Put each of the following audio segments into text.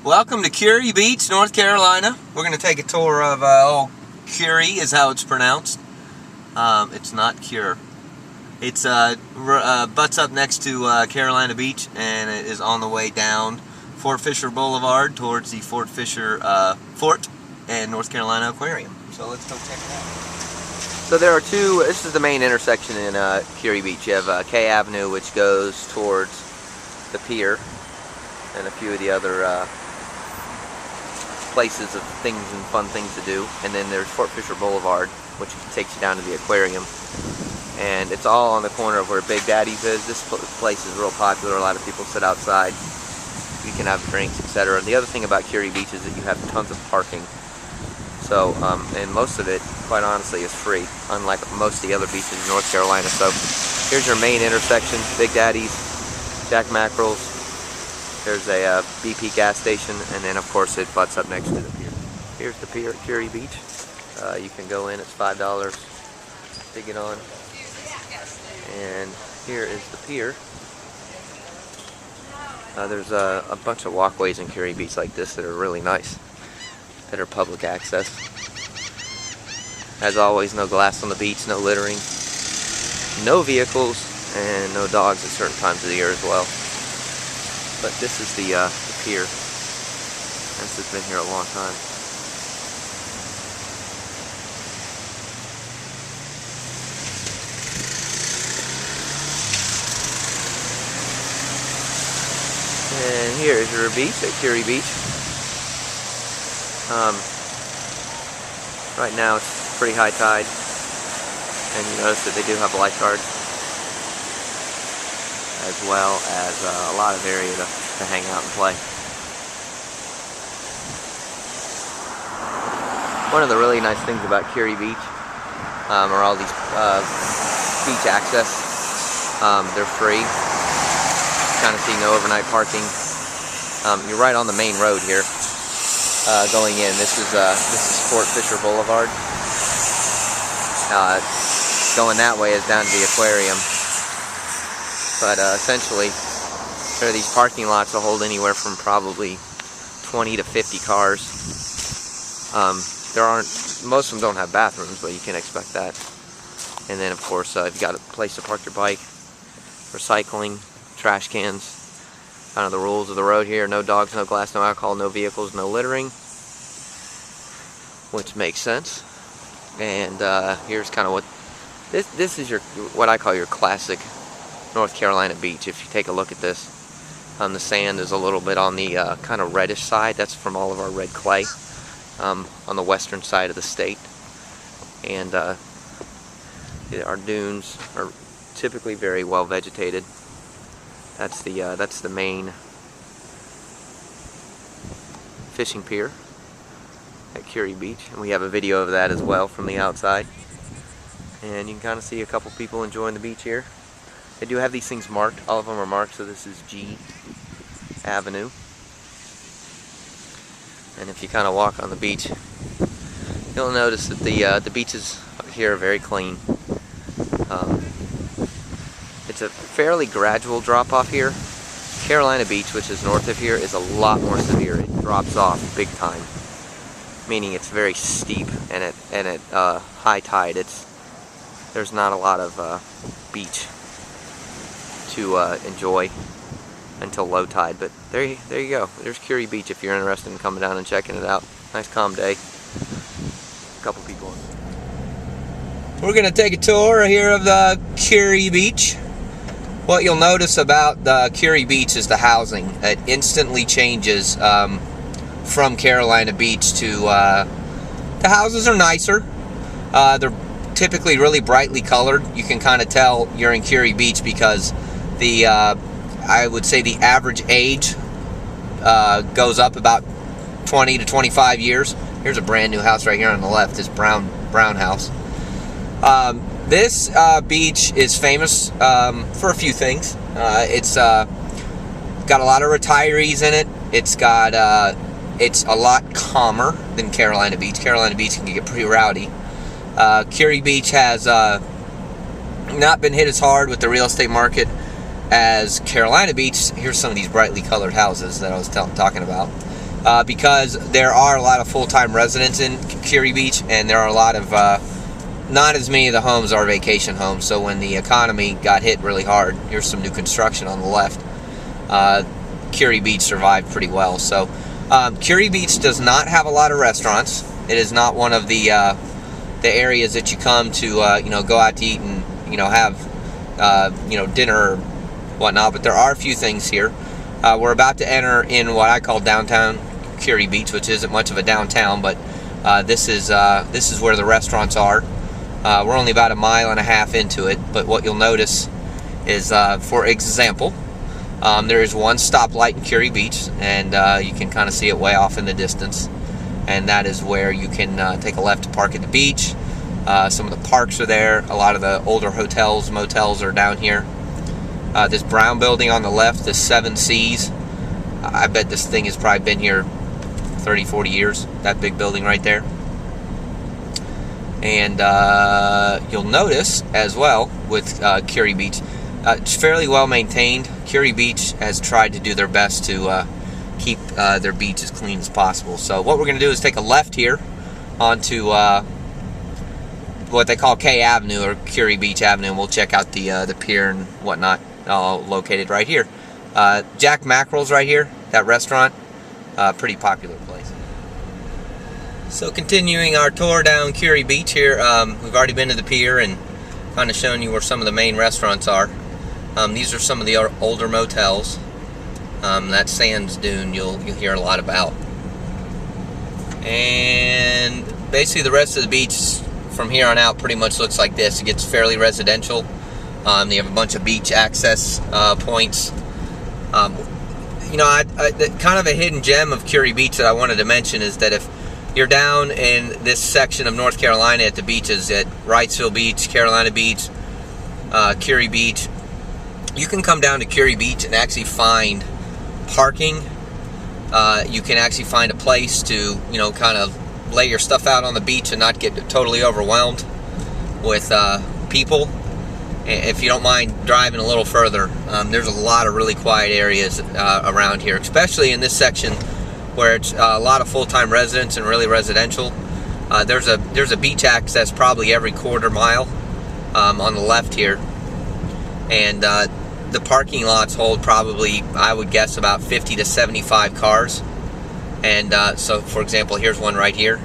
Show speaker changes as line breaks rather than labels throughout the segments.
Welcome to Kure Beach, North Carolina. We're going to take a tour of old Kure is how it's pronounced. It's not Cure. It's butts up next to Carolina Beach, and it is on the way down Fort Fisher Boulevard towards the Fort Fisher Fort and North Carolina Aquarium. So let's go check it out. So there are two. This is the main intersection in Kure Beach. You have K Avenue, which goes towards the pier, and a few of the other places of things and fun things to do. And then there's Fort Fisher Boulevard, which takes you down to the aquarium. And it's all on the corner of where Big Daddy's is. This place is real popular. A lot of people sit outside. You can have drinks, etc. The other thing about Kure Beach is that you have tons of parking. So, and most of it, quite honestly, is free, unlike most of the other beaches in North Carolina. So, here's your main intersection: Big Daddy's, Jack Mackerel's. There's a BP gas station, and then of course it butts up next to the pier. Here's the pier at Kure Beach. You can go in, it's $5 to get on. And here is the pier. There's a bunch of walkways in Kure Beach like this that are really nice, that are public access. As always, no glass on the beach, no littering, no vehicles, and no dogs at certain times of the year as well. But this is the pier. This has been here a long time. And here is your beach at Kure Beach. Right now it's pretty high tide, and you notice that they do have lifeguards, as well as a lot of area to hang out and play. One of the really nice things about Kure Beach are all these beach access. They're free. Kind of see no overnight parking. You're right on the main road here going in. This is Fort Fisher Boulevard. Going that way is down to the aquarium. But essentially, there are these parking lots that hold anywhere from probably 20 to 50 cars. Most of them don't have bathrooms, but you can expect that. And then, of course, you've got a place to park your bike, recycling, trash cans. Kind of the rules of the road here: no dogs, no glass, no alcohol, no vehicles, no littering, which makes sense. And here's kind of what this is what I call your classic North Carolina beach. If you take a look at this, the sand is a little bit on the kind of reddish side. That's from all of our red clay on the western side of the state. And our dunes are typically very well vegetated. That's the main fishing pier at Kure Beach, and we have a video of that as well from the outside. And you can kind of see a couple people enjoying the beach here. They do have these things marked. All of them are marked, so this is G Avenue. And if you kind of walk on the beach, you'll notice that the beaches here are very clean. It's a fairly gradual drop off here. Carolina Beach, which is north of here, is a lot more severe. It drops off big time, meaning it's very steep, and at high tide, there's not a lot of beach to enjoy until low tide. But there you go. There's Kure Beach if you're interested in coming down and checking it out. Nice calm day. A couple people. We're gonna take a tour here of the Kure Beach. What you'll notice about the Kure Beach is the housing. It instantly changes from Carolina Beach to the houses are nicer. They're typically really brightly colored. You can kind of tell you're in Kure Beach because I would say the average age goes up about 20 to 25 years. Here's a brand new house right here on the left, this brown house. This beach is famous for a few things. It's got a lot of retirees in it. It's a lot calmer than Carolina Beach. Carolina Beach can get pretty rowdy. Kure Beach has not been hit as hard with the real estate market as Carolina Beach. Here's some of these brightly colored houses that I was talking about. because there are a lot of full-time residents in Kure Beach, and there are a lot of not as many of the homes are vacation homes. So when the economy got hit really hard, here's some new construction on the left, Kure Beach survived pretty well. So Kure Beach does not have a lot of restaurants. It is not one of the areas that you come to go out to eat and have dinner or whatnot, but there are a few things here. We're about to enter in what I call downtown Kure Beach, which isn't much of a downtown, but this is where the restaurants are. We're only about 1.5 miles into it, but what you'll notice is, for example, there is one stoplight in Kure Beach, and you can kind of see it way off in the distance, and that is where you can take a left to park at the beach. Some of the parks are there. A lot of the older hotels, motels are down here. This brown building on the left, this 7 Seas, I bet this thing has probably been here 30, 40 years, that big building right there. And you'll notice as well with Kure Beach, it's fairly well maintained. Kure Beach has tried to do their best to keep their beach as clean as possible. So what we're going to do is take a left here onto what they call K Avenue, or Kure Beach Avenue, and we'll check out the pier and whatnot, all located right here. Jack Mackerel's right here, that restaurant, pretty popular place. So continuing our tour down Kure Beach here, we've already been to the pier and kind of shown you where some of the main restaurants are. These are some of the older motels. That Sands Dune you'll hear a lot about. And basically the rest of the beach from here on out pretty much looks like this. It gets fairly residential. They have a bunch of beach access points. Kind of a hidden gem of Kure Beach that I wanted to mention is that if you're down in this section of North Carolina at the beaches at Wrightsville Beach, Carolina Beach, Kure Beach, you can come down to Kure Beach and actually find parking. You can actually find a place to, kind of lay your stuff out on the beach and not get totally overwhelmed with people. If you don't mind driving a little further, there's a lot of really quiet areas around here, especially in this section where it's a lot of full-time residents and really residential. There's a beach access probably every quarter mile on the left here, and the parking lots hold probably, I would guess, about 50 to 75 cars. And so, for example, here's one right here,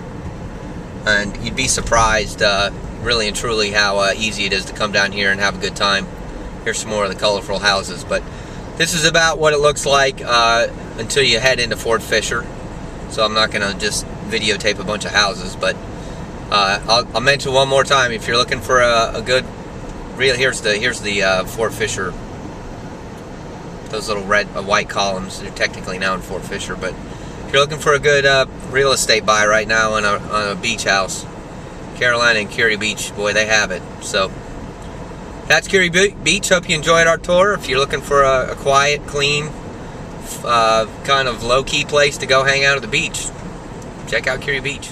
and you'd be surprised, really and truly, how easy it is to come down here and have a good time. Here's some more of the colorful houses, but this is about what it looks like until you head into Fort Fisher. So I'm not going to just videotape a bunch of houses, but I'll mention one more time, if you're looking for a good real, here's the Fort Fisher. Those little white columns, they're technically now in Fort Fisher, but if you're looking for a good real estate buy right now on a beach house, Carolina and Kure Beach, boy, they have it. So that's Kure Beach. Hope you enjoyed our tour. If you're looking for a quiet, clean, kind of low-key place to go hang out at the beach, check out Kure Beach.